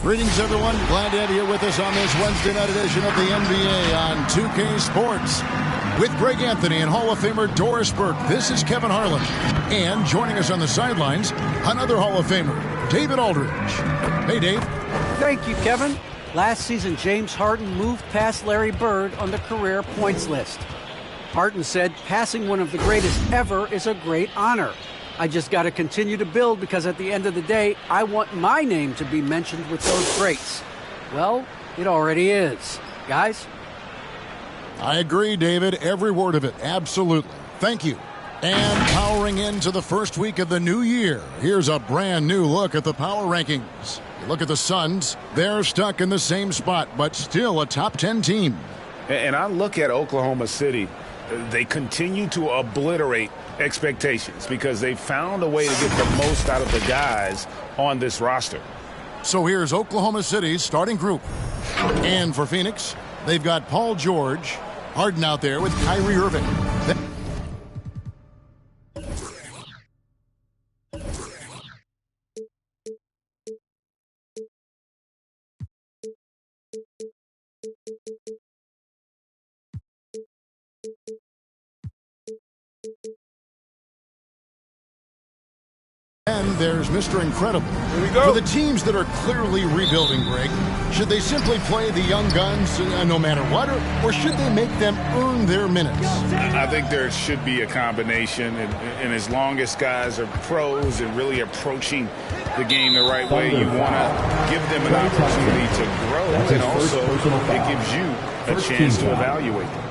Greetings, everyone. Glad to have you with us on this Wednesday night edition of the NBA on 2K Sports. With Greg Anthony and Hall of Famer Doris Burke, this is Kevin Harlan. And joining us on the sidelines, another Hall of Famer, David Aldridge. Hey, Dave. Thank you, Kevin. Last season, James Harden moved past Larry Bird on the career points list. Harden said, passing one of the greatest ever is a great honor. I just got to continue to build because at the end of the day, I want my name to be mentioned with those greats. Well, it already is. Guys? I agree, David. Every word of it. Absolutely. Thank you. And powering into the first week of the new year, here's a brand new look at the power rankings. You look at the Suns. They're stuck in the same spot, but still a top 10 team. And I look at Oklahoma City. They continue to obliterate expectations because they found a way to get the most out of the guys on this roster. So here's Oklahoma City's starting group. And for Phoenix, they've got Paul George, Harden out there with Kyrie Irving. And there's Mr. Incredible. Here we go. For the teams that are clearly rebuilding, Greg, should they simply play the young guns no matter what, or should they make them earn their minutes? I think there should be a combination, and as long as guys are pros and really approaching the game the right way, you want to give them an opportunity to grow, and also it gives you a chance to evaluate them.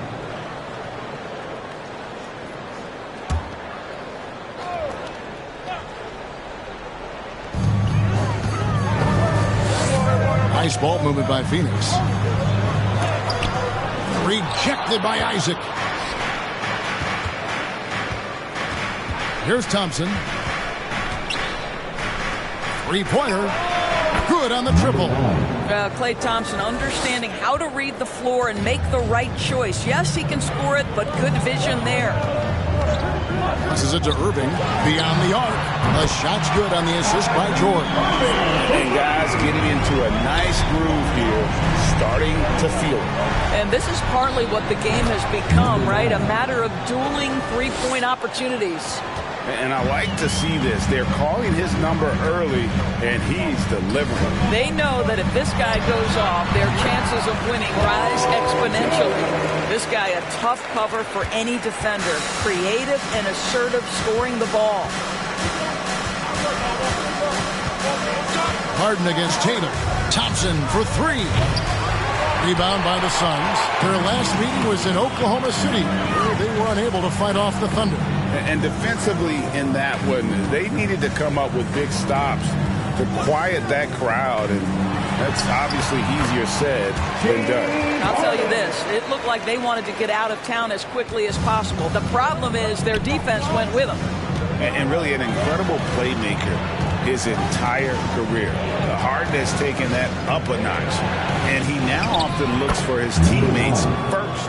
Nice ball movement by Phoenix. Rejected by Isaac. Here's Thompson. Three-pointer. Good on the triple. Klay Thompson understanding how to read the floor and make the right choice. Yes, he can score it, but good vision there. Passes it to Irving. Beyond the arc. The shot's good on the assist by George. And guys getting into a nice groove here, starting to feel it. And this is partly what the game has become, right? A matter of dueling three-point opportunities. And I like to see this. They're calling his number early, and he's delivering. They know that if this guy goes off, their chances of winning rise exponentially. This guy, a tough cover for any defender. Creative and assertive scoring the ball. Harden against Tatum. Thompson for three. Rebound by the Suns. Their last meeting was in Oklahoma City, where they were unable to fight off the Thunder. And defensively in that one, they needed to come up with big stops to quiet that crowd, and that's obviously easier said than done. I'll tell you this, it looked like they wanted to get out of town as quickly as possible. The problem is their defense went with them. And really an incredible playmaker his entire career. Harden has taken that up a notch, and he now often looks for his teammates first.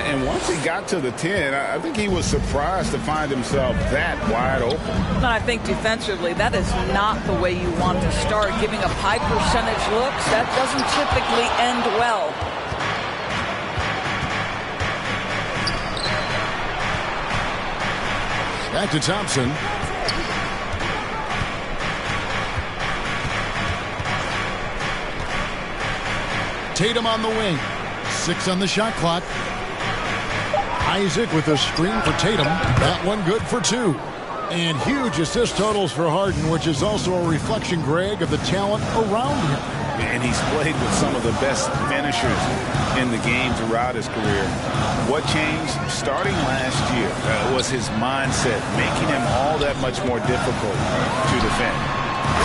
And once he got to the 10, I think he was surprised to find himself that wide open. And I think defensively, that is not the way you want to start. Giving up high percentage looks, that doesn't typically end well. Back to Thompson. Tatum on the wing. 6 on the shot clock. Isaac with a screen for Tatum. That one good for 2. And huge assist totals for Harden, which is also a reflection, Greg, of the talent around him. And he's played with some of the best finishers in the game throughout his career. What changed starting last year was his mindset, making him all that much more difficult to defend.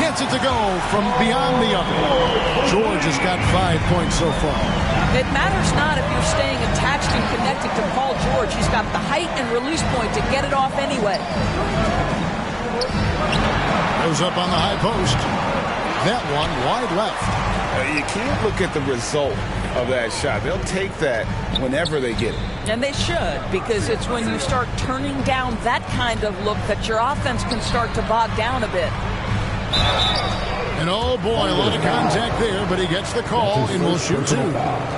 Gets it to go from beyond the arc. George has got 5 points so far. It matters not if you're staying attached and connected to Paul George. He's got the height and release point to get it off anyway. Goes up on the high post. That one wide left. You can't look at the result of that shot. They'll take that whenever they get it. And they should, because it's when you start turning down that kind of look that your offense can start to bog down a bit. And oh boy, a lot of contact there, but he gets the call and will shoot two.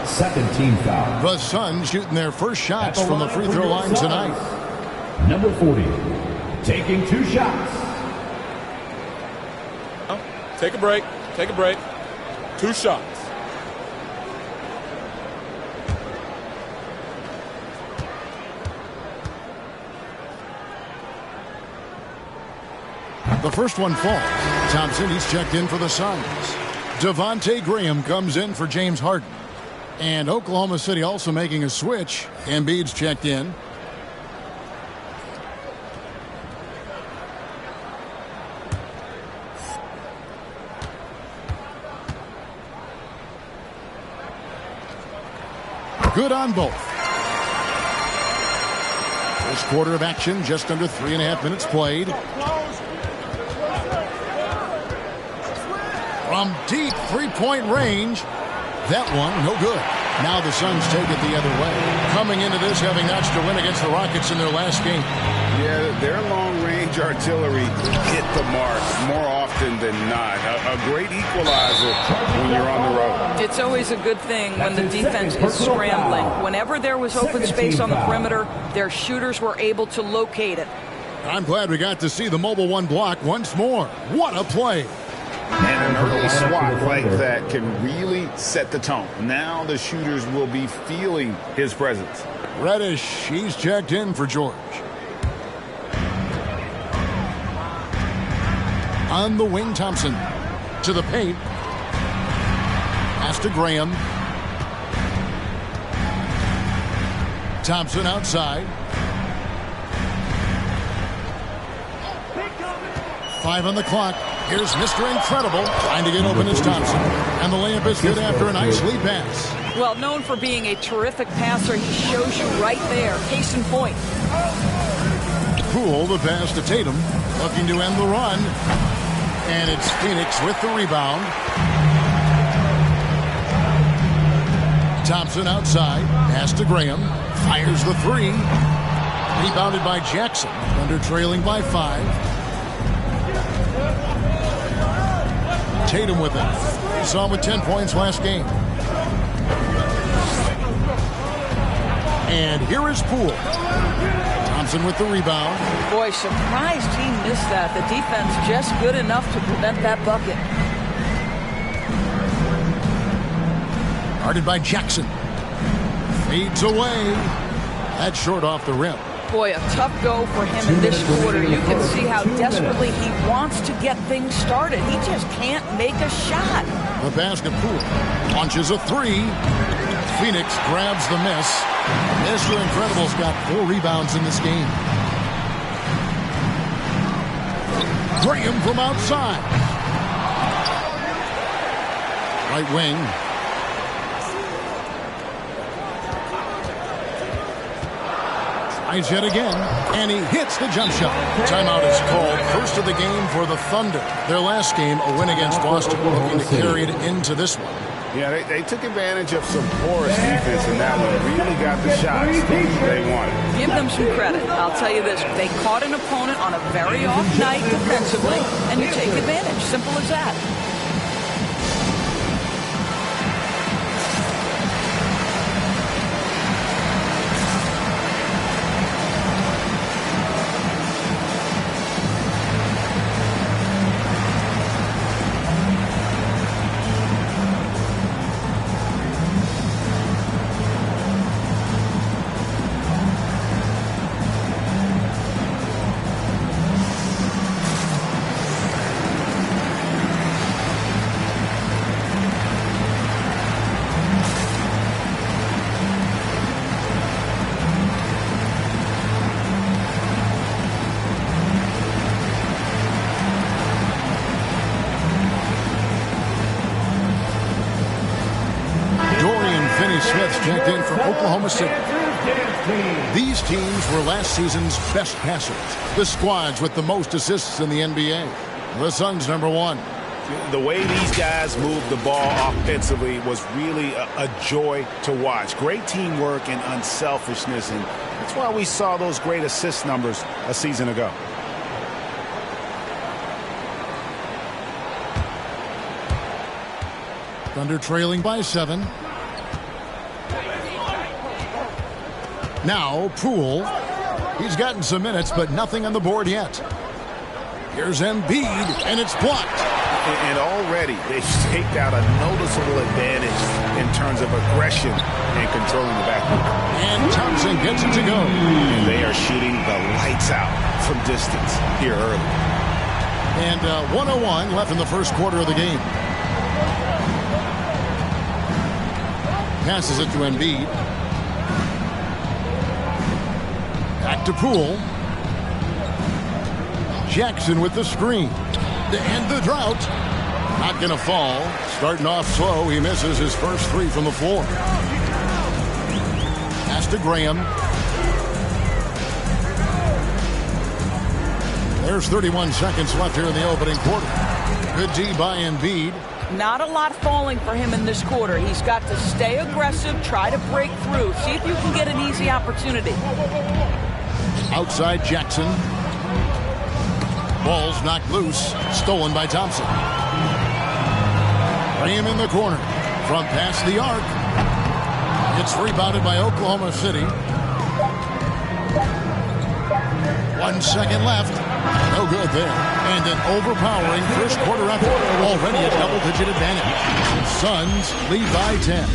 Second team foul. The Suns shooting their first shots from the free throw line tonight. Number 40, taking 2 shots. Take a break. Take a break. 2 shots. The first one falls. Thompson, he's checked in for the Suns. Devontae Graham comes in for James Harden. And Oklahoma City also making a switch. Embiid's checked in. Good on both. First quarter of action, just under 3.5 minutes played. From deep three-point range. That one, no good. Now the Suns take it the other way. Coming into this, having notched a win against the Rockets in their last game. Yeah, their long-range artillery hit the mark more often than not. A great equalizer when you're on the road. It's always a good thing when the defense is scrambling. Whenever there was open space on the perimeter, their shooters were able to locate it. I'm glad we got to see the mobile one block once more. What a play. And an early swat like that can really set the tone. Now the shooters will be feeling his presence. Reddish, he's checked in for George. On the wing, Thompson. To the paint. Pass to Graham. Thompson outside. 5 on the clock. Here's Mr. Incredible trying to get open as Thompson. And the layup is good after a nice lead pass. Well, known for being a terrific passer, he shows you right there. Case in point. Poole, the pass to Tatum. Looking to end the run. And it's Phoenix with the rebound. Thompson outside. Pass to Graham. Fires the three. Rebounded by Jackson. Thunder trailing by 5. Tatum with it. Saw him with 10 points last game. And here is Poole. Thompson with the rebound. Boy, surprised he missed that. The defense just good enough to prevent that bucket. Guarded by Jackson. Fades away. That's short off the rim. Boy, a tough go for him in this quarter. You can see how desperately he wants to get things started. He just can't make a shot. The basket. Poole launches a three. Phoenix grabs the miss. Mr. Incredible's got 4 rebounds in this game. Graham from outside. Right wing. Tries yet again, and he hits the jump shot. Timeout is called. First of the game for the Thunder. Their last game, a win against Boston, looking to carry it into this one. Yeah, they took advantage of some porous defense in that one. Really got the shots they wanted. Give them some credit. I'll tell you this. They caught an opponent on a very off night defensively, and you take advantage. Simple as that. Checked in from Oklahoma City. These teams were last season's best passers. The squads with the most assists in the NBA. The Suns #1. The way these guys moved the ball offensively was really a joy to watch. Great teamwork and unselfishness, and that's why we saw those great assist numbers a season ago. Thunder trailing by 7. Now, Poole. He's gotten some minutes, but nothing on the board yet. Here's Embiid, and it's blocked. And already they've staked out a noticeable advantage in terms of aggression and controlling the backcourt. And Thompson gets it to go. And they are shooting the lights out from distance here early. And 1:01 left in the first quarter of the game. Passes it to Embiid. Back to Poole. Jackson with the screen. To end the drought. Not going to fall. Starting off slow. He misses his first 3 from the floor. Pass to Graham. There's 31 seconds left here in the opening quarter. Good D by Embiid. Not a lot falling for him in this quarter. He's got to stay aggressive, try to break through. See if you can get an easy opportunity. Outside Jackson. Ball's knocked loose. Stolen by Thompson. Graham in the corner. From past the arc. It's rebounded by Oklahoma City. 1 second left. No good there. And an overpowering first quarter effort. Already a double-digit advantage. Suns lead by 10.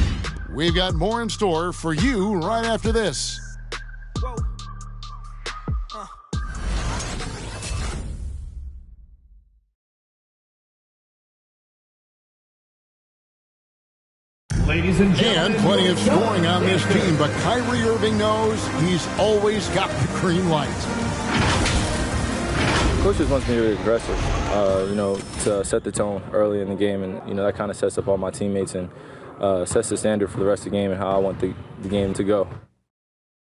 We've got more in store for you right after this. Ladies and gentlemen. And plenty of scoring on this team, but Kyrie Irving knows he's always got the green light. Coach just wants me to be aggressive, to set the tone early in the game, and that kind of sets up all my teammates and sets the standard for the rest of the game and how I want the game to go.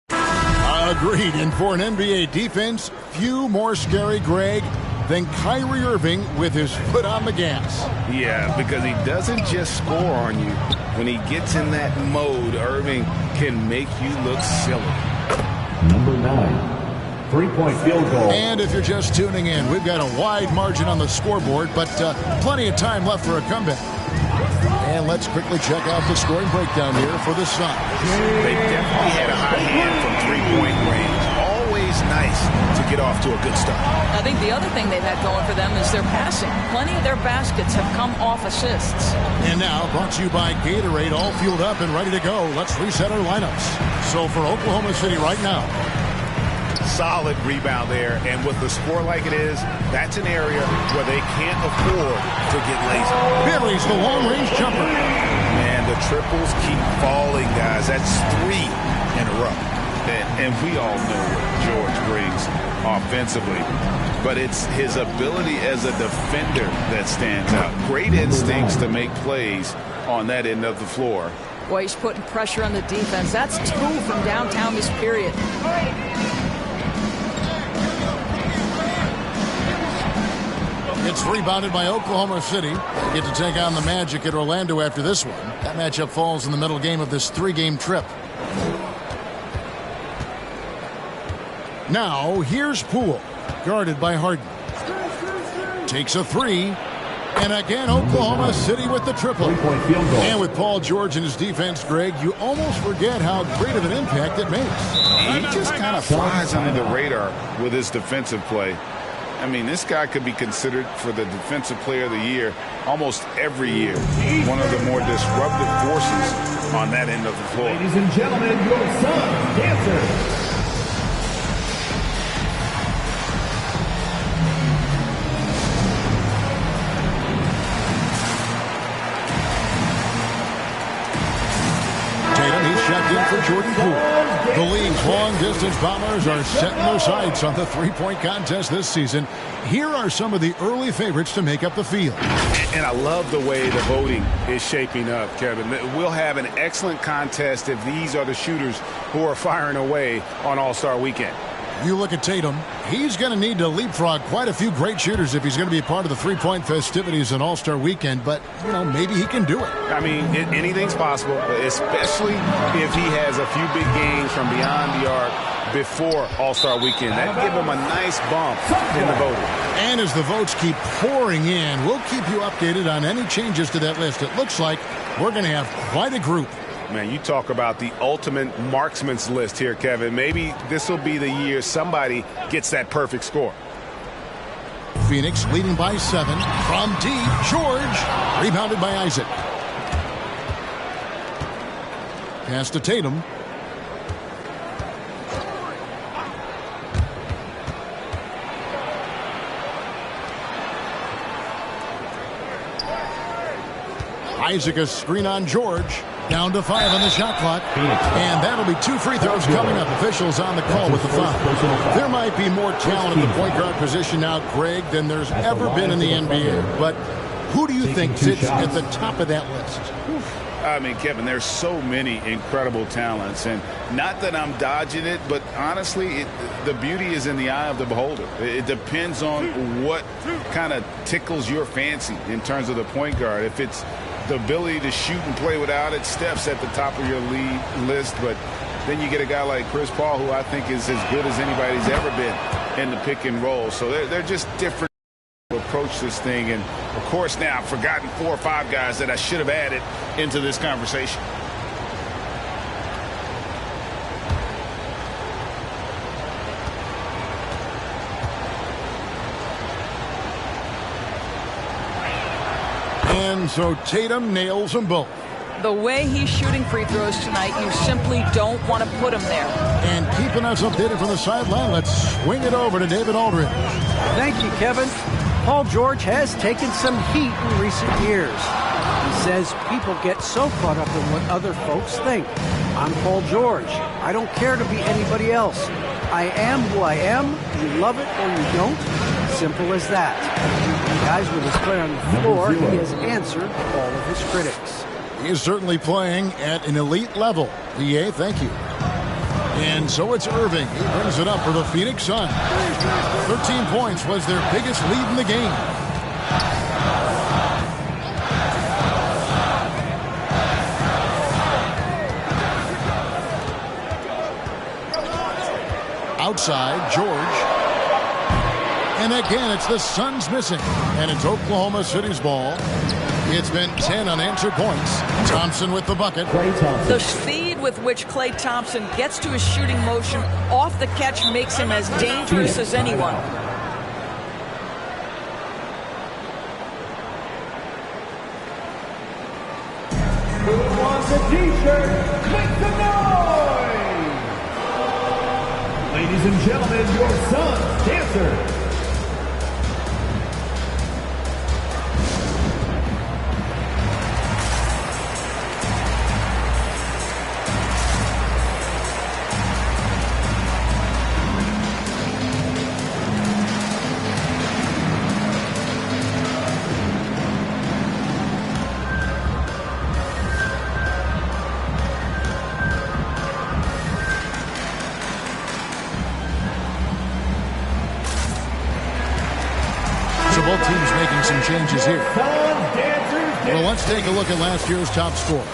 Agreed, and for an NBA defense, few more scary, Greg, than Kyrie Irving with his foot on the gas. Yeah, because he doesn't just score on you. When he gets in that mode, Irving can make you look silly. Number 9. 3-point field goal. And if you're just tuning in, we've got a wide margin on the scoreboard, but plenty of time left for a comeback. And let's quickly check out the scoring breakdown here for the Suns. They definitely had a hot hand from three-point range. Always nice to get off to a good start. I think the other thing they've had going for them is their passing. Plenty of their baskets have come off assists. And now, brought to you by Gatorade, all fueled up and ready to go. Let's reset our lineups. So for Oklahoma City right now, solid rebound there, and with the score like it is, that's an area where they can't afford to get lazy. Buries the long-range jumper. Man, the triples keep falling, guys. That's 3 in a row. And we all know what George brings offensively, but it's his ability as a defender that stands out. Great instincts to make plays on that end of the floor. Boy, he's putting pressure on the defense. That's 2 from downtown this period. It's rebounded by Oklahoma City. They get to take on the Magic at Orlando after this one. That matchup falls in the middle game of this 3-game trip. Now, here's Poole, guarded by Harden. Takes a 3. And again, Oklahoma City with the triple. 3-point field goal. And with Paul George and his defense, Greg, you almost forget how great of an impact it makes. He just kind of flies under the radar with his defensive play. I mean, this guy could be considered for the Defensive Player of the Year almost every year. One of the more disruptive forces on that end of the floor. Ladies and gentlemen, your Suns dancers. Checked in for Jordan Poole. The league's long-distance bombers are setting their sights on the three-point contest this season. Here are some of the early favorites to make up the field. And I love the way the voting is shaping up, Kevin. We'll have an excellent contest if these are the shooters who are firing away on All-Star Weekend. You look at Tatum, he's going to need to leapfrog quite a few great shooters if he's going to be a part of the three-point festivities on All-Star Weekend, but, maybe he can do it. I mean, anything's possible, especially if he has a few big games from beyond the arc before All-Star Weekend. That gave him a nice bump in the voting. And as the votes keep pouring in, we'll keep you updated on any changes to that list. It looks like we're going to have quite a group. Man, you talk about the ultimate marksman's list here, Kevin. Maybe this will be the year somebody gets that perfect score. Phoenix leading by 7 from deep. George rebounded by Isaac. Pass to Tatum. Isaac a screen on George. Down to 5 on the shot clock. And that'll be 2 free throws coming up. Officials on the call with the foul. There might be more talent at the point guard position now, Greg, than there's ever been in the NBA. But who do you think sits at the top of that list? I mean, Kevin, there's so many incredible talents. And not that I'm dodging it, but honestly, the beauty is in the eye of the beholder. It depends on what kind of tickles your fancy in terms of the point guard. If it's the ability to shoot and play without it, Steph's at the top of your league list. But then you get a guy like Chris Paul, who I think is as good as anybody's ever been in the pick and roll. So they're just different to approach this thing. And, of course, now I've forgotten 4 or 5 guys that I should have added into this conversation. And so Tatum nails them both. The way he's shooting free throws tonight, you simply don't want to put him there. And keeping us updated from the sideline, let's swing it over to David Aldridge. Thank you, Kevin. Paul George has taken some heat in recent years. He says people get so caught up in what other folks think. I'm Paul George. I don't care to be anybody else. I am who I am. You love it or you don't. Simple as that. Guys, with his play on the floor, he has answered all of his critics. He is certainly playing at an elite level. EA, thank you. And so it's Irving. He brings it up for the Phoenix Suns. 13 points was their biggest lead in the game. Outside, George. And again, it's the Suns missing. And it's Oklahoma City's ball. It's been 10 unanswered points. Thompson with the bucket. The speed with which Klay Thompson gets to his shooting motion off the catch makes him as dangerous as anyone. Who wants a t-shirt? Make some noise! Ladies and gentlemen, your Suns dancer. Both teams making some changes here. Well, let's take a look at last year's top scorers.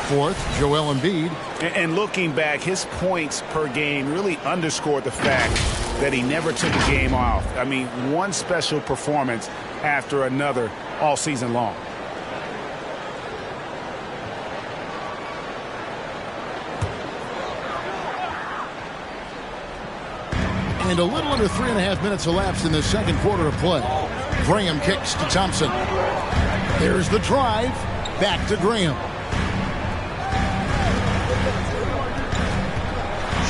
4th, Joel Embiid. And looking back, his points per game really underscored the fact that he never took a game off. I mean, one special performance after another all season long. And a little under 3.5 minutes elapsed in the second quarter of play. Graham kicks to Thompson. There's the drive. Back to Graham.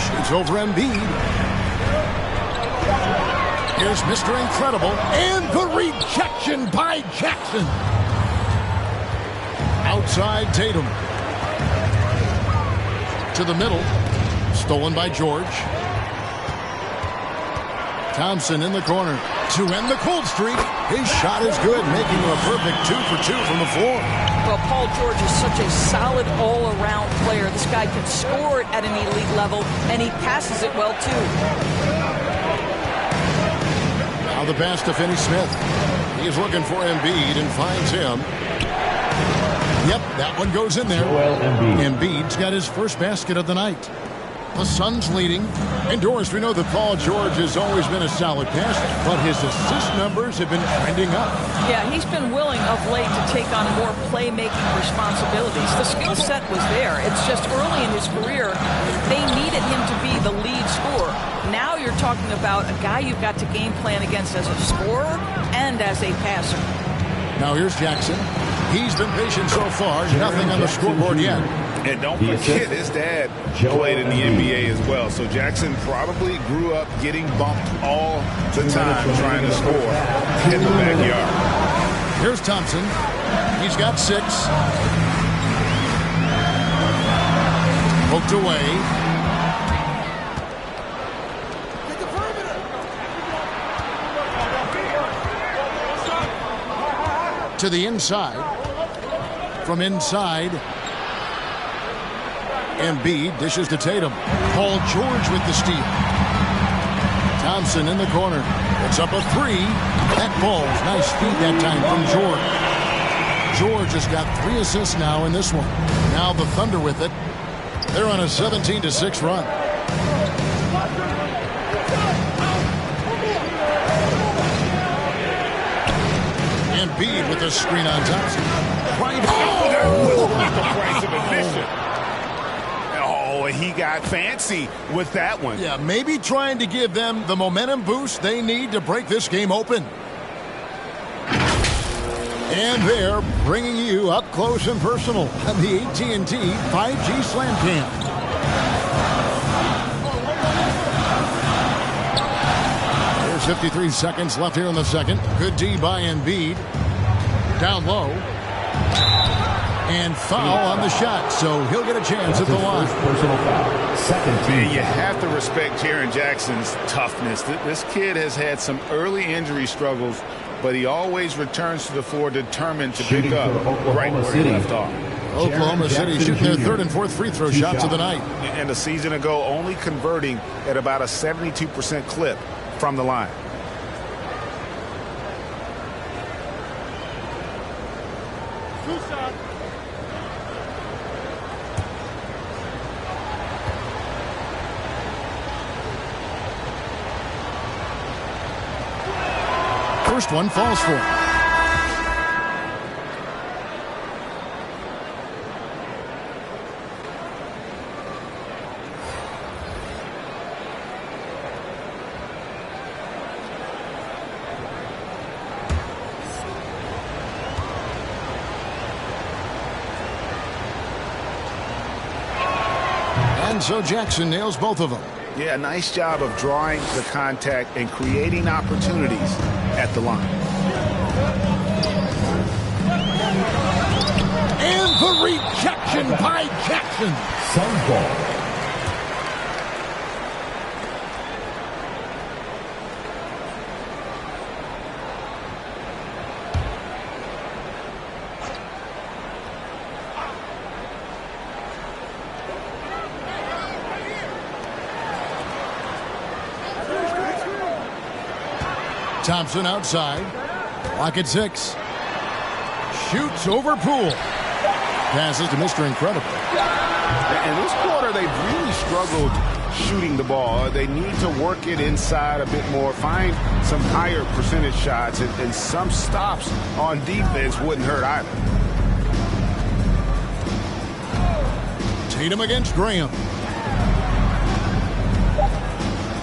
Shoots over Embiid. Here's Mr. Incredible. And the rejection by Jackson. Outside Tatum. To the middle. Stolen by George. Thompson in the corner to end the cold streak. His shot is good, making him a perfect 2 for 2 from the floor. Well, Paul George is such a solid all-around player. This guy can score it at an elite level, and he passes it well, too. Now the pass to Finney-Smith. He's looking for Embiid and finds him. Yep, that one goes in there. Joel Embiid. Embiid's got his first basket of the night. The Suns leading. Indoors, we know that Paul George has always been a solid passer, but his assist numbers have been trending up. Yeah, he's been willing of late to take on more playmaking responsibilities. The skill set was there. It's just early in his career, they needed him to be the lead scorer. Now you're talking about a guy you've got to game plan against as a scorer and as a passer. Now here's Jackson. He's been patient so far. Nothing on the scoreboard yet. And don't forget, his dad played in the NBA as well. So Jackson probably grew up getting bumped all the time trying to score in the backyard. Here's Thompson. He's got 6. Poked away. To the inside. From inside. Embiid dishes to Tatum. Paul George with the steal. Thompson in the corner. It's up a 3. That falls. Nice feed that time from George. George has got 3 assists now in this one. Now the Thunder with it. They're on a 17-6 run. Embiid with the screen on Thompson. Right. Oh, that was not the price of admission. Oh, he got fancy with that one. Yeah, maybe trying to give them the momentum boost they need to break this game open. And they're bringing you up close and personal on the AT&T 5G Slam Cam. There's 53 seconds left here in the second. Good D by Embiid. Down low. And foul on the shot, so he'll get a chance at the line. Personal foul. Second team. You have to respect Jaren Jackson's toughness. This kid has had some early injury struggles, but he always returns to the floor determined to pick up right where he left off. Oklahoma City shooting their 3rd and 4th free throw shots of the night. And a season ago, only converting at about a 72% clip from the line. First one falls for him. And so Jackson nails both of them. Yeah, nice job of drawing the contact and creating opportunities at the line. And the rejection by Jackson. Sun ball. Thompson outside. Clock at 6. Shoots over Poole. Passes to Mr. Incredible. In this quarter, they've really struggled shooting the ball. They need to work it inside a bit more, find some higher percentage shots, and some stops on defense wouldn't hurt either. Tatum against Graham.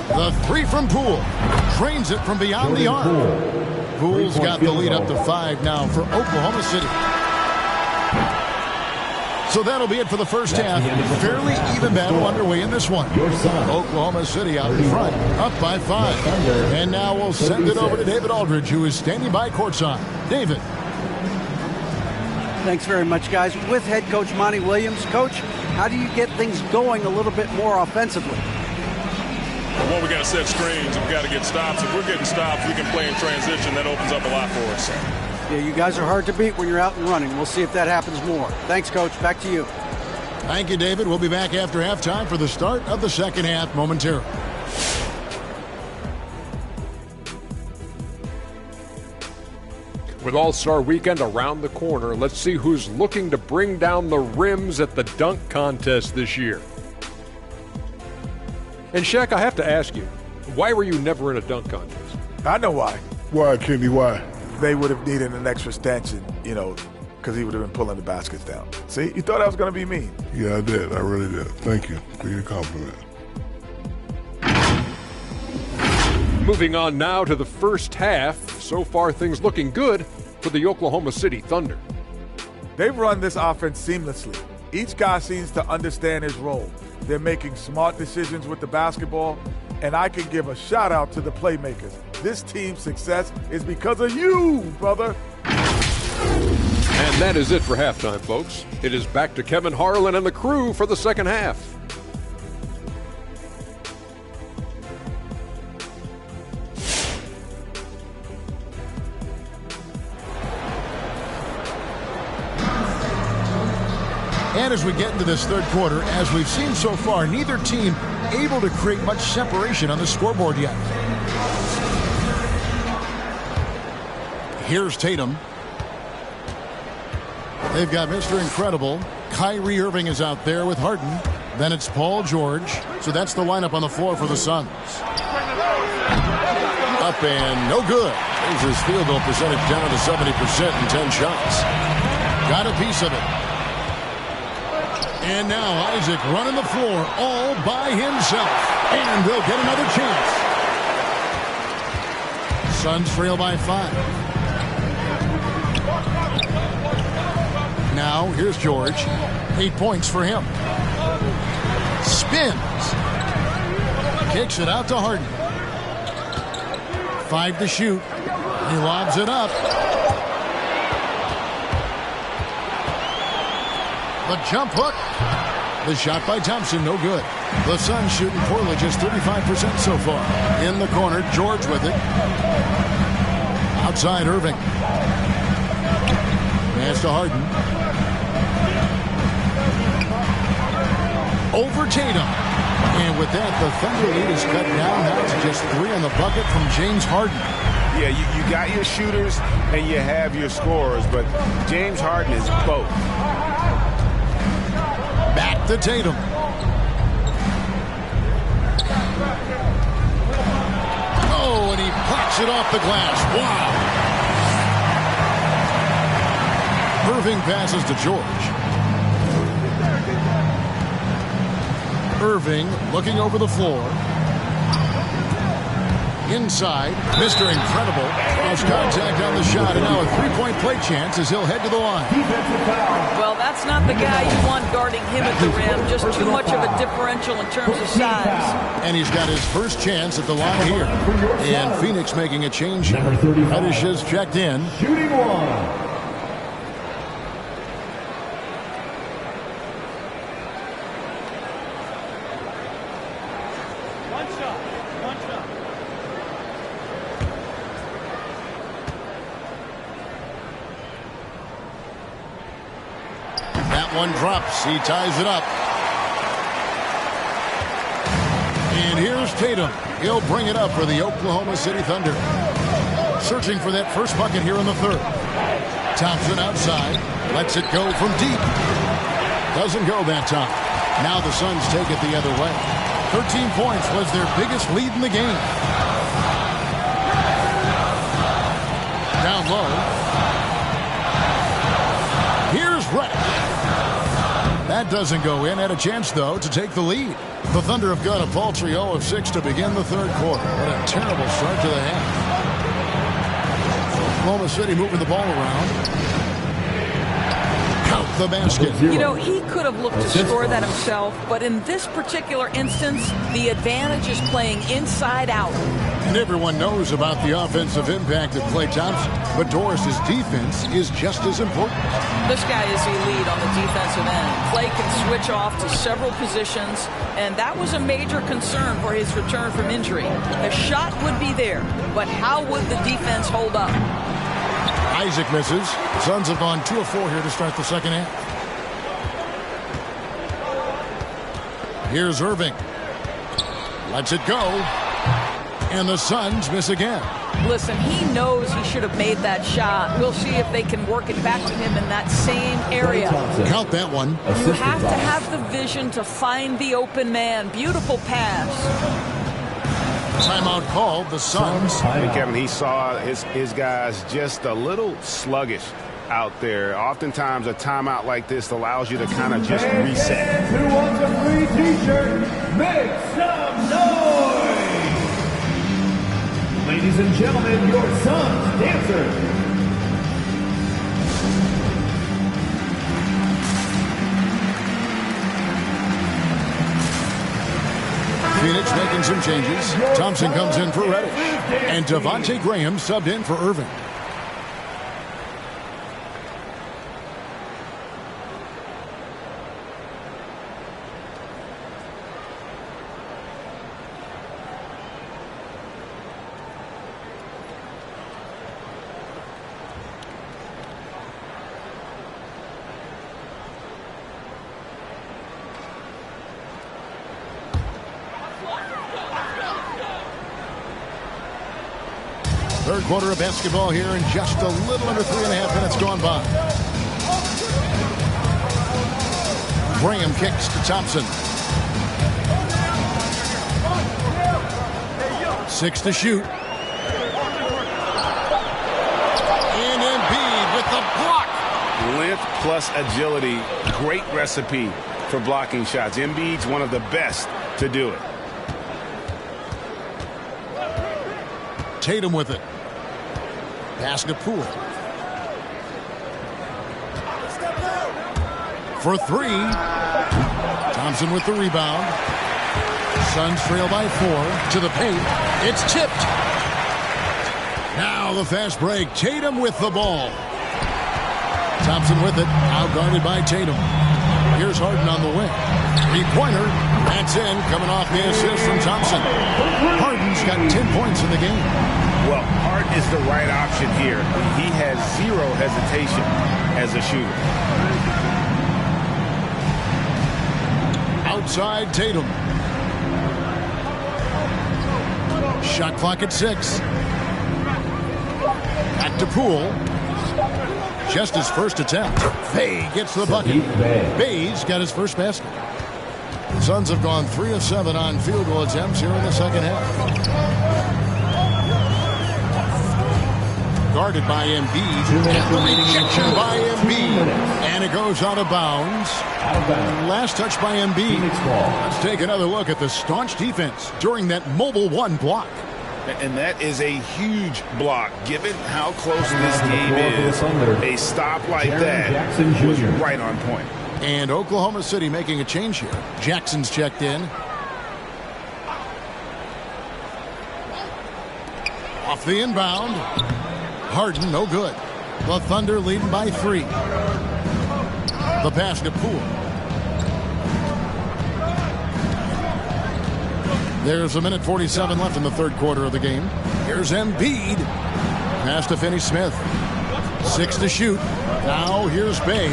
The 3 from Poole. Drains it from beyond the arc. Poole's got the lead up to 5 now for Oklahoma City. So that'll be it for the first half. Fairly even battle underway in this one. Oklahoma City out in front, up by 5. And now we'll send it over to David Aldridge, who is standing by courtside. David. Thanks very much, guys. With head coach Monty Williams. Coach, how do you get things going a little bit more offensively? Well, we got to set screens. We've got to get stops. If we're getting stops, we can play in transition. That opens up a lot for us. Yeah, you guys are hard to beat when you're out and running. We'll see if that happens more. Thanks, Coach. Back to you. Thank you, David. We'll be back after halftime for the start of the second half momentarily. With All-Star Weekend around the corner, let's see who's looking to bring down the rims at the dunk contest this year. And Shaq, I have to ask you, why were you never in a dunk contest? I know why. Why, Kenny, why? They would have needed an extra stanchion, because he would have been pulling the baskets down. See, you thought I was going to be mean. Yeah, I did. I really did. Thank you for your compliment. Moving on now to the first half. So far, things looking good for the Oklahoma City Thunder. They've run this offense seamlessly. Each guy seems to understand his role. They're making smart decisions with the basketball, and I can give a shout-out to the playmakers. This team's success is because of you, brother. And that is it for halftime, folks. It is back to Kevin Harlan and the crew for the second half. And as we get into this third quarter, as we've seen so far, neither team able to create much separation on the scoreboard yet. Here's Tatum. They've got Mr. Incredible. Kyrie Irving is out there with Harden. Then it's Paul George. So that's the lineup on the floor for the Suns. Up and no good. There's his field goal percentage down to 70% in 10 shots. Got a piece of it. And now Isaac running the floor all by himself. And they'll get another chance. Suns trail by 5. Now here's George. 8 points for him. Spins. Kicks it out to Harden. 5 to shoot. He lobs it up. The jump hook. The shot by Thompson, no good. The Suns shooting poorly, just 35% so far. In the corner, George with it. Outside, Irving. Pass to Harden. Over Tatum. And with that, the Thunder lead is cut down now to just 3 on the bucket from James Harden. Yeah, you got your shooters and you have your scorers, but James Harden is both. Back to Tatum. Oh, and he pops it off the glass. Wow. Irving passes to George. Irving looking over the floor. Inside, Mr. Incredible. Cross contact on the shot, and now a three-point play chance as he'll head to the line. Well, that's not the guy you want guarding him at the rim. Just too much of a differential in terms of size. And he's got his first chance at the line here. And Phoenix making a change. Reddish has checked in. Shooting 1. One drops. He ties it up. And here's Tatum. He'll bring it up for the Oklahoma City Thunder. Searching for that first bucket here in the third. Thompson outside. Lets it go from deep. Doesn't go that time. Now the Suns take it the other way. 13 points was their biggest lead in the game. Down low. Here's Rett. That doesn't go in. Had a chance, though, to take the lead. The Thunder have got a paltry 0 of 6 to begin the third quarter. What a terrible start to the half. Oklahoma City moving the ball around. Count the basket. You know, he could have looked to score that himself, but in this particular instance, the advantage is playing inside out. And everyone knows about the offensive impact of Klay Thompson, but Doris's defense is just as important. This guy is elite on the defensive end. Klay can switch off to several positions, and that was a major concern for his return from injury. The shot would be there, but how would the defense hold up? Isaac misses. Suns have gone 2 of 4 here to start the second half. Here's Irving. Lets it go. And the Suns miss again. Listen, he knows he should have made that shot. We'll see if they can work it back to him in that same area. Count that one. You have to have the vision to find the open man. Beautiful pass. Timeout called, the Suns. Kevin, he saw his guys just a little sluggish out there. Oftentimes a timeout like this allows you to kind of just reset. Who wants a free t-shirt? Make some noise! Ladies and gentlemen, your Suns dancer. Phoenix making some changes. Thompson comes in for Reddish. And Devontae Graham subbed in for Irving. Third quarter of basketball here, and just a little under 3.5 minutes gone by. Graham kicks to Thompson. 6 to shoot. And Embiid with the block. Length plus agility, great recipe for blocking shots. Embiid's one of the best to do it. Tatum with it. Pass to Poole. For 3. Thompson with the rebound. Suns trail by 4 to the paint. It's tipped. Now the fast break. Tatum with the ball. Thompson with it. Out guarded by Tatum. Here's Harden on the wing. 3-pointer. That's in. Coming off the assist from Thompson. Harden's got 10 points in the game. Well, Harden is the right option here. He has zero hesitation as a shooter. Outside Tatum. Shot clock at 6. Back to Poole. Just his first attempt. Bay gets the bucket. Bay's got his first basket. The Suns have gone 3 of 7 on field goal attempts here in the second half. Guarded by Embiid. And the rejection by Embiid. And it goes out of bounds. Last touch by Embiid. Let's take another look at the staunch defense during that mobile 1 block. And that is a huge block. Given how close this game is, a stop like that was right on point. And Oklahoma City making a change here. Jackson's checked in. Off the inbound. Harden, no good. The Thunder leading by 3. The pass to Poole. There's 1:47 left in the third quarter of the game. Here's Embiid. Pass to Finney-Smith. 6 to shoot. Now here's Bay.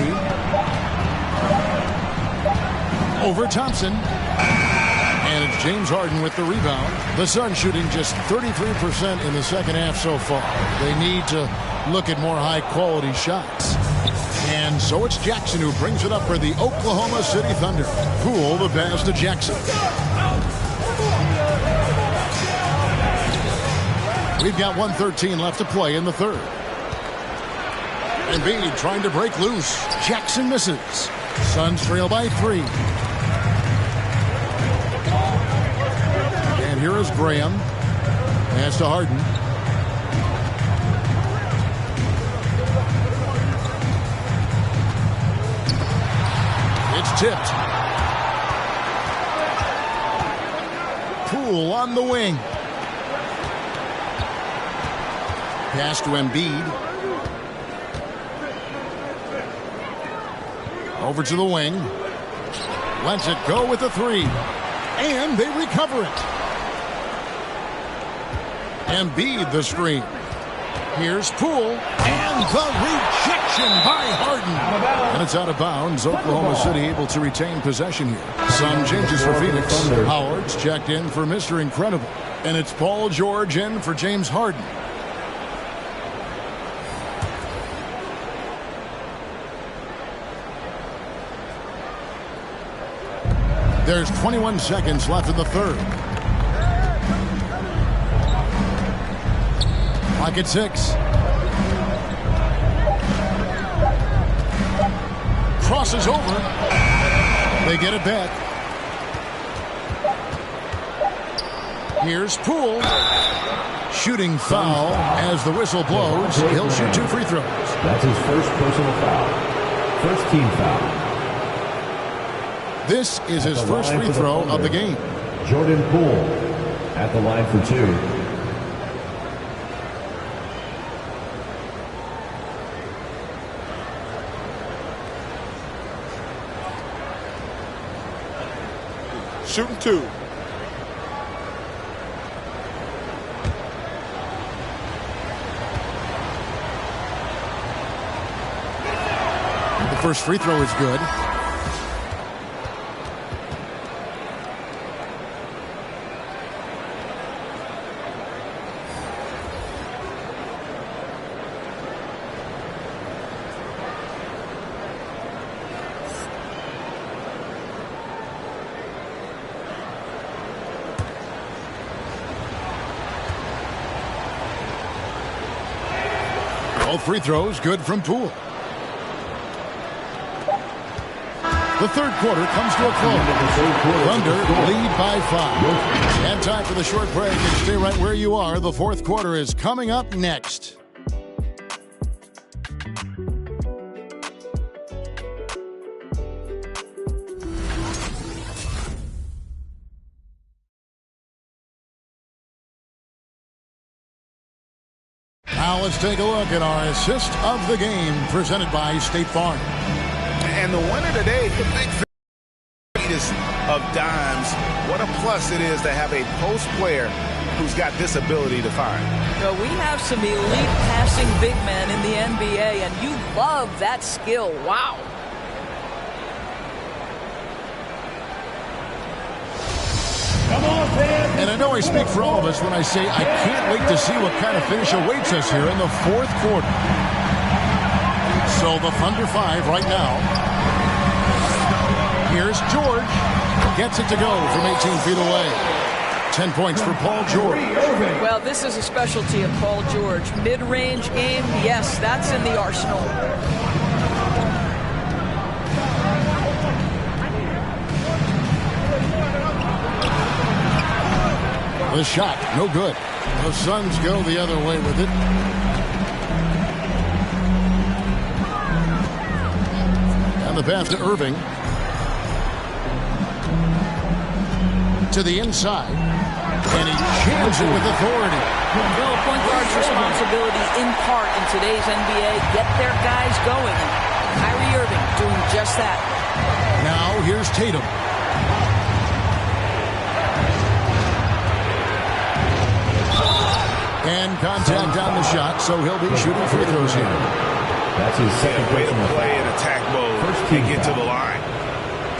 Over Thompson. And it's James Harden with the rebound. The Suns shooting just 33% in the second half so far. They need to look at more high-quality shots. And so it's Jackson who brings it up for the Oklahoma City Thunder. Poole the pass to Jackson. We've got 1:13 left to play in the third. Embiid trying to break loose. Jackson misses. Suns trail by 3. And here is Graham. Pass to Harden. It's tipped. Poole on the wing. Pass to Embiid. Over to the wing. Lets it go with the 3. And they recover it. Embiid the screen. Here's Poole. And the rejection by Harden. And it's out of bounds. Oklahoma City able to retain possession here. Some changes for Phoenix. Howard's checked in for Mr. Incredible. And it's Paul George in for James Harden. There's 21 seconds left in the third. Clock at 6. Crosses over. They get it back. Here's Poole. Shooting foul as the whistle blows. He'll shoot 2 free throws. That's his first personal foul. First team foul. This is his first free throw of the game. Jordan Poole at the line for 2. Shooting 2. The first free throw is good. Both free throws good from Poole. The third quarter comes to a close. Thunder lead by 5. And time for the short break, and stay right where you are. The fourth quarter is coming up next. Now let's take a look at our assist of the game presented by State Farm. And the winner today, the big greatest of dimes. What a plus it is to have a post player who's got this ability to find. Well, we have some elite passing big men in the NBA, and you love that skill. Wow. And I know I speak for all of us when I say I can't wait to see what kind of finish awaits us here in the fourth quarter. So the Thunder 5 right now. Here's George. Gets it to go from 18 feet away. 10 points for Paul George. Well, this is a specialty of Paul George. Mid-range game, yes, that's in the arsenal. The shot, no good. The Suns go the other way with it. And the pass to Irving. To the inside. And he jams it with authority. Well, point guard's responsibility in part in today's NBA, get their guys going. And Kyrie Irving doing just that. Now here's Tatum. And contact on the shot, so he'll be shooting free throws here. That's his second way to play in attack mode and get to the line.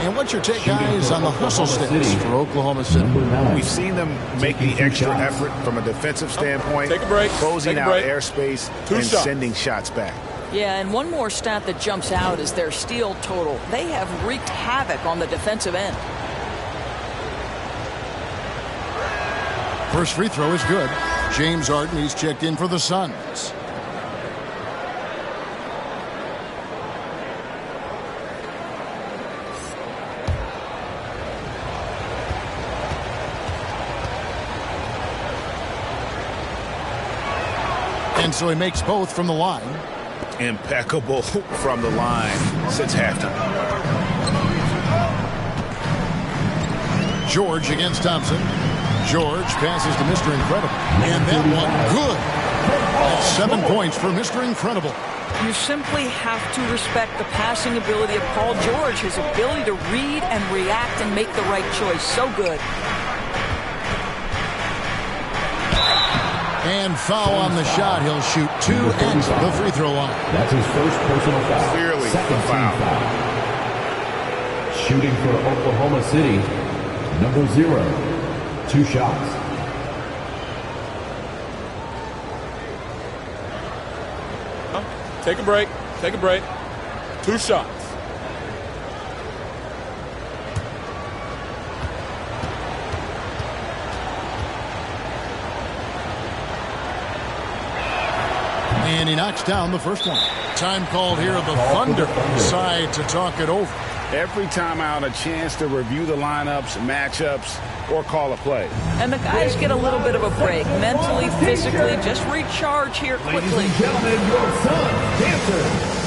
And what's your take, guys, on the hustle sticks for Oklahoma City? We've seen them make the extra effort from a defensive standpoint, Take a break. closing Take a out break. airspace Two and shots. sending shots back. Yeah, and one more stat that jumps out is their steal total. They have wreaked havoc on the defensive end. First free throw is good. James Harden, he's checked in for the Suns. And so he makes both from the line. Impeccable from the line since halftime. George against Thompson. George passes to Mr. Incredible. And that one good. That's 7 points for Mr. Incredible. You simply have to respect the passing ability of Paul George, his ability to read and react and make the right choice. So good. And foul on the shot. He'll shoot 2 at the free throw line. That's his first personal foul. Clearly Second a foul. team foul. Shooting for Oklahoma City, number 0. 2 shots. Take a break. Take a break. 2 shots. And he knocks down the first one. Time called here. The Thunder decide to talk it over. Every timeout, a chance to review the lineups, matchups, or call a play. And the guys get a little bit of a break, mentally, physically, just recharge here quickly. Ladies and gentlemen, your son, Dancer.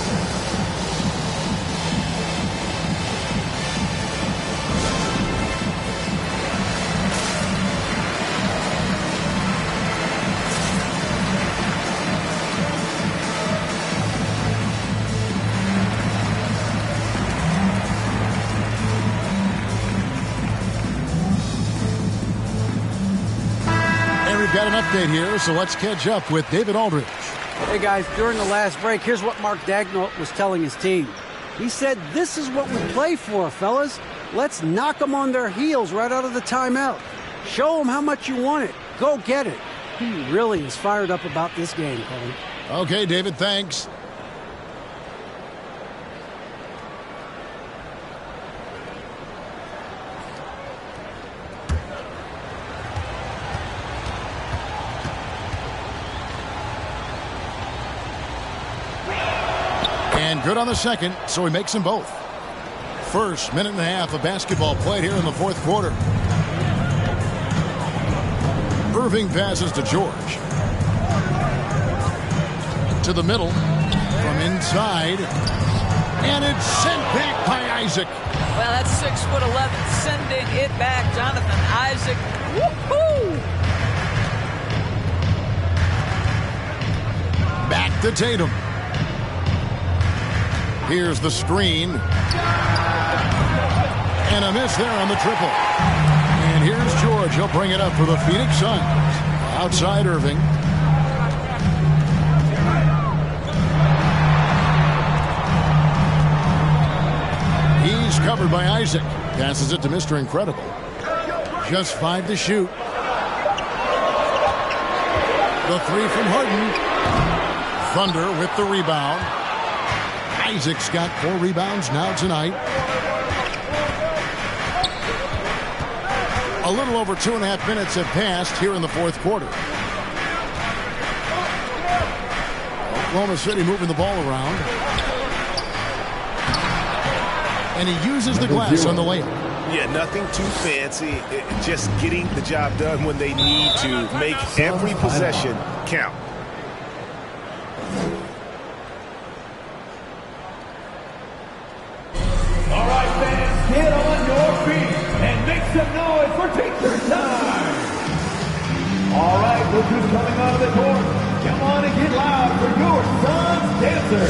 Got an update here, so let's catch up with David Aldridge. Hey guys, during the last break, here's what Mark Daigneault was telling his team. He said, "This is what we play for, fellas. Let's knock them on their heels right out of the timeout. Show them how much you want it. Go get it." He really is fired up about this game, Colin. Okay, David, thanks. And good on the second, so he makes them both. First minute and a half of basketball played here in the fourth quarter. Irving passes to George. To the middle. From inside. And it's sent back by Isaac. Well, that's 6'11", sending it back. Jonathan Isaac. Woohoo! Back to Tatum. Here's the screen. And a miss there on the triple. And here's George. He'll bring it up for the Phoenix Suns. Outside Irving. He's covered by Isaac. Passes it to Mr. Incredible. Just 5 to shoot. The three from Harden. Thunder with the rebound. Isaac's got 4 rebounds now tonight. A little over 2.5 minutes have passed here in the fourth quarter. Oklahoma City moving the ball around. And he uses the glass on the layup. Yeah, nothing too fancy. Just getting the job done when they need to. Make every possession count. All right, fans, get on your feet and make some noise for teacher time. All right, look who's coming out of the court. Come on and get loud for your son's dancer.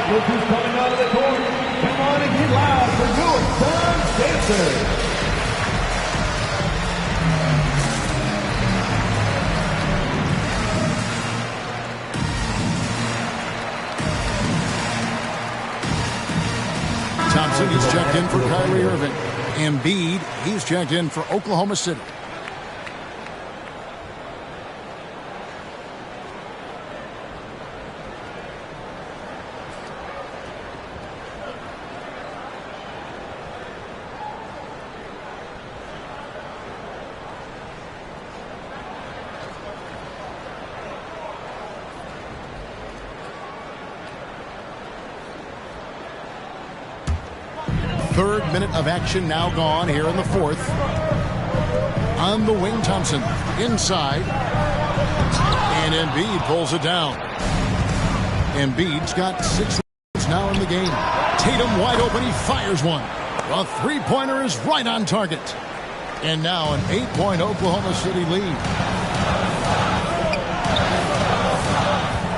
Look who's coming out of the court. Come on and get loud for your son's dancer. Thompson, he's checked in for Kyrie Irving. Embiid, he's checked in for Oklahoma City. Third minute of action now gone here in the fourth. On the wing, Thompson inside. And Embiid pulls it down. Embiid's got 6 now in the game. Tatum wide open. He fires one. The three-pointer is right on target. And now an 8-point Oklahoma City lead.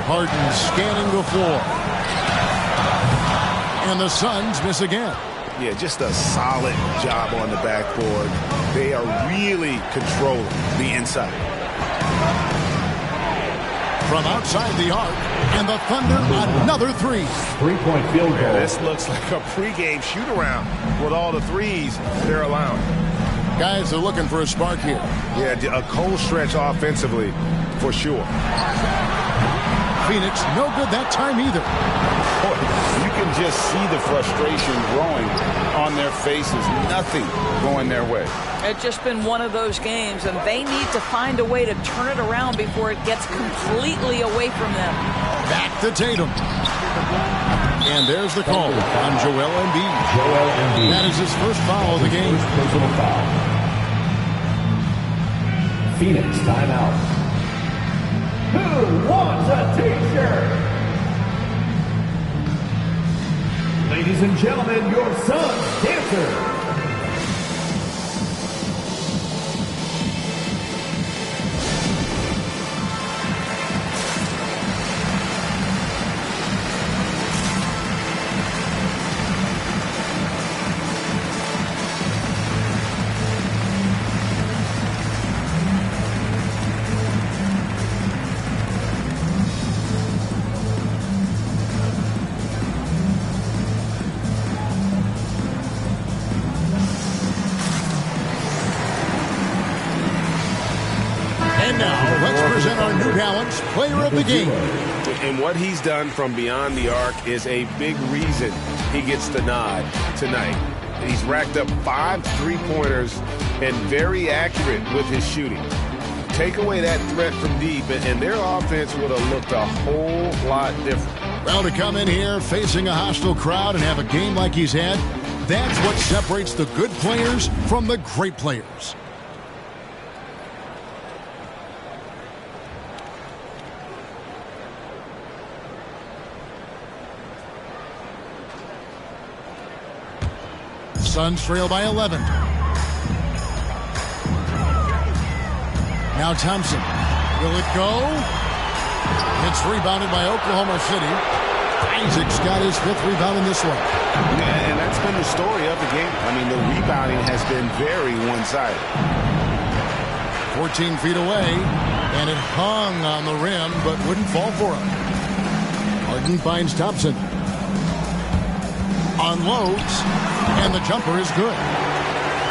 Harden scanning the floor. And the Suns miss again. Yeah, just a solid job on the backboard. They are really controlling the inside. From outside the arc, and the Thunder another three. 3-point field goal. Yeah, this looks like a pregame shoot-around with all the threes they're allowing. Guys are looking for a spark here. Yeah, a cold stretch offensively, for sure. Phoenix, no good that time either. Boy, you can just see the frustration growing on their faces. Nothing going their way. It's just been one of those games, and they need to find a way to turn it around before it gets completely away from them. Back to Tatum. And there's the call on Joel Embiid. That is his first foul of the game. Personal foul. Phoenix timeout. Who wants a t-shirt? Ladies and gentlemen, your son's dancer. Player of the game. And what he's done from beyond the arc is a big reason he gets the nod tonight. He's racked up 5 3-pointers and very accurate with his shooting. Take away that threat from deep, and their offense would have looked a whole lot different. Well, to come in here facing a hostile crowd and have a game like he's had, that's what separates the good players from the great players. Suns trail by 11. Now Thompson. Will it go? It's rebounded by Oklahoma City. Isaac's got his 5th rebound in this one. And that's been the story of the game. I mean, the rebounding has been very one-sided. 14 feet away, and it hung on the rim, but wouldn't fall for him. Harden finds Thompson. Unloads, and the jumper is good.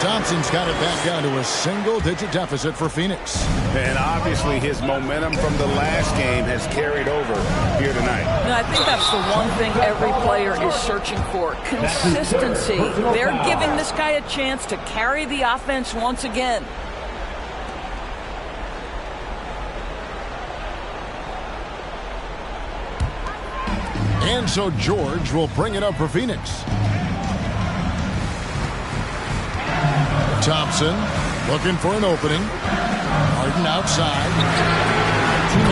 Thompson's got it back down to a single-digit deficit for Phoenix. And obviously his momentum from the last game has carried over here tonight. And I think that's the one thing every player is searching for, consistency. They're giving this guy a chance to carry the offense once again. And so George will bring it up for Phoenix. Thompson looking for an opening. Harden outside.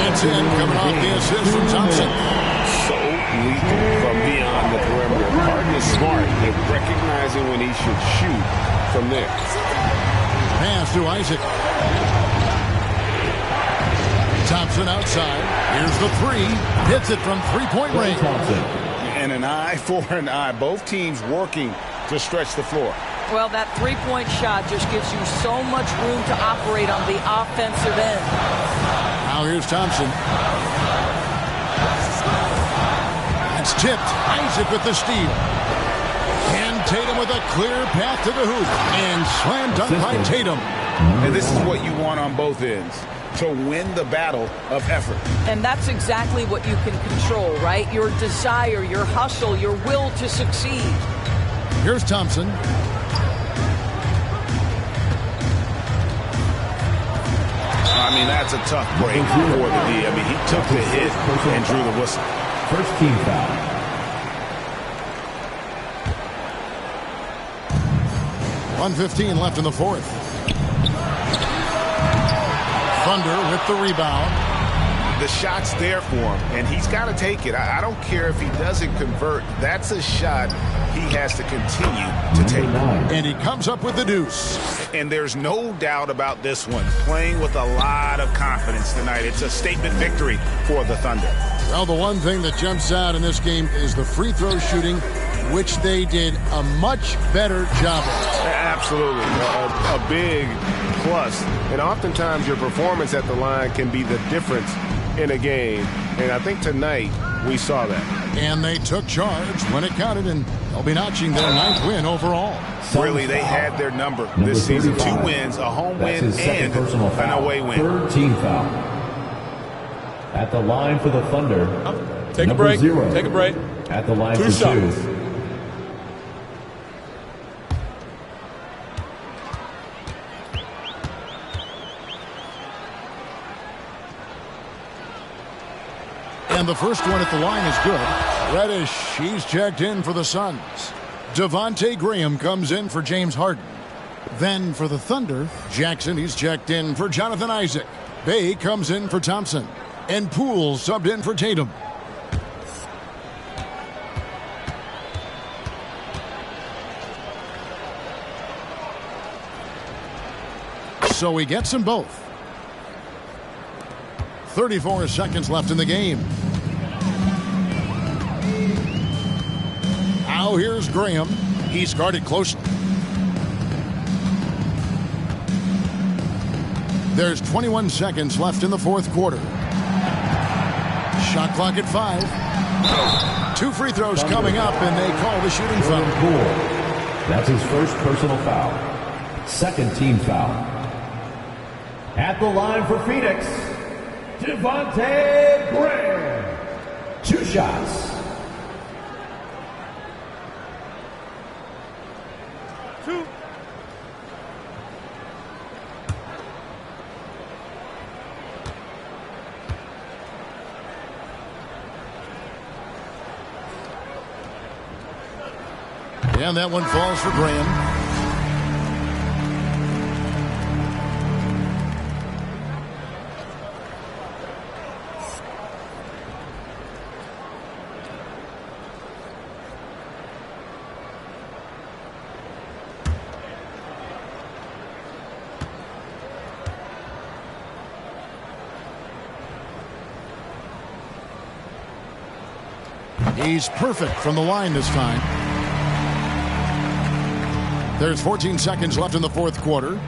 It's in, coming off the assist from Thompson. So lethal from beyond the perimeter. Harden is smart at recognizing when he should shoot from there. Pass to Isaac. Thompson outside. Here's the three. Hits it from three-point range. And an eye for an eye. Both teams working to stretch the floor. Well, that three-point shot just gives you so much room to operate on the offensive end. Now here's Thompson. It's tipped. Isaac with the steal. And Tatum with a clear path to the hoop. And slam dunk by Tatum. And this is what you want on both ends, to win the battle of effort. And that's exactly what you can control, right? Your desire, your hustle, your will to succeed. Here's Thompson. I mean, that's a tough break for the D. I mean, he took the hit and drew the whistle. First team foul. 1:15 left in the fourth. Thunder with the rebound. The shot's there for him, and he's got to take it. I don't care if he doesn't convert. That's a shot he has to continue to take. And he comes up with the deuce. And there's no doubt about this one. Playing with a lot of confidence tonight. It's a statement victory for the Thunder. Well, the one thing that jumps out in this game is the free throw shooting, which they did a much better job of. Absolutely. A big plus. And oftentimes your performance at the line can be the difference in a game. And I think tonight we saw that. And they took charge when it counted, and they'll be notching their 9th win overall. Really, they had their number this season. 2 wins, a home win, and an away win. 3rd team foul. At the line for the Thunder. Take a break. 0. Take a break. At the line 2 for shots. 2. And the first one at the line is good. Reddish, he's checked in for the Suns. Devontae Graham comes in for James Harden. Then for the Thunder, Jackson, he's checked in for Jonathan Isaac. Bay comes in for Thompson. And Poole subbed in for Tatum. So he gets them both. 34 seconds left in the game. Now here's Graham. He's guarded closely. There's 21 seconds left in the 4th quarter. Shot clock at 5. 2 free throws coming up, and they call the shooting foul. That's his first personal foul. 2nd team foul. At the line for Phoenix, Devontae Graham. 2 shots. And that one falls for Graham. He's perfect from the line this time. There's 14 seconds left in the 4th quarter.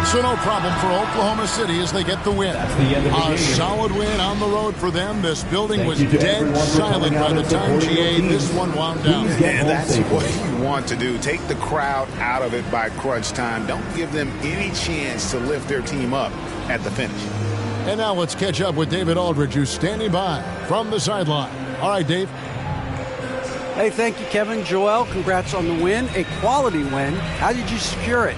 So no problem for Oklahoma City as they get the win. That's the end of the game. A solid win on the road for them. This building was dead silent by the time GA this one wound down. And that's what you want to do. Take the crowd out of it by crunch time. Don't give them any chance to lift their team up at the finish. And now let's catch up with David Aldridge, who's standing by from the sideline. All right, Dave. Hey, thank you, Kevin. Joel, congrats on the win. A quality win. How did you secure it?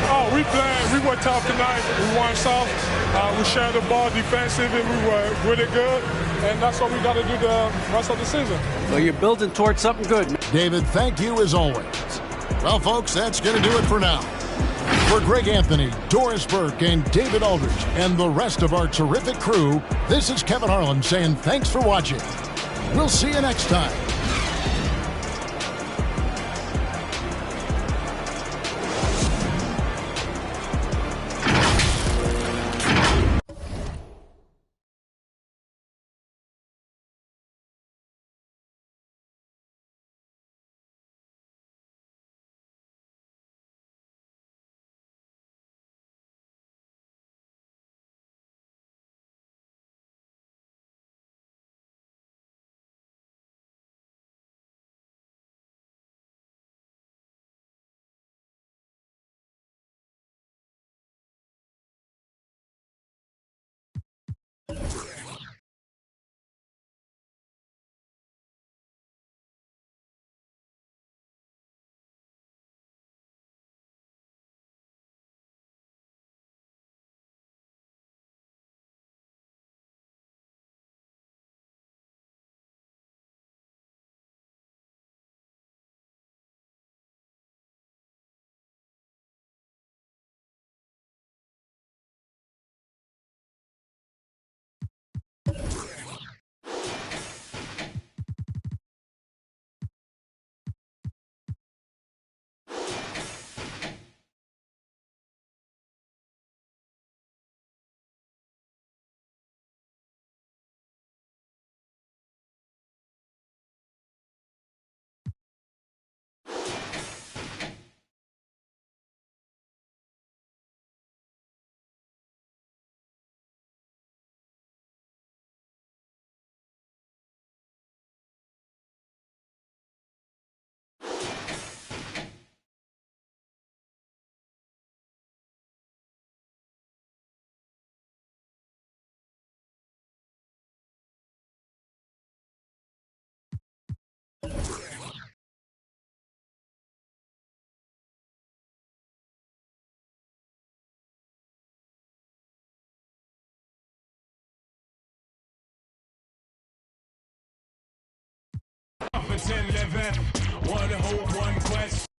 Oh, we played. We were tough tonight. We won soft. We shared the ball defensive, and we were really good. And that's what we got to do the rest of the season. Well, you're building towards something good. David, thank you as always. Well, folks, that's going to do it for now. For Greg Anthony, Doris Burke, and David Aldridge, and the rest of our terrific crew, this is Kevin Harlan saying thanks for watching. We'll see you next time. Sim Lg, one hope, one quest.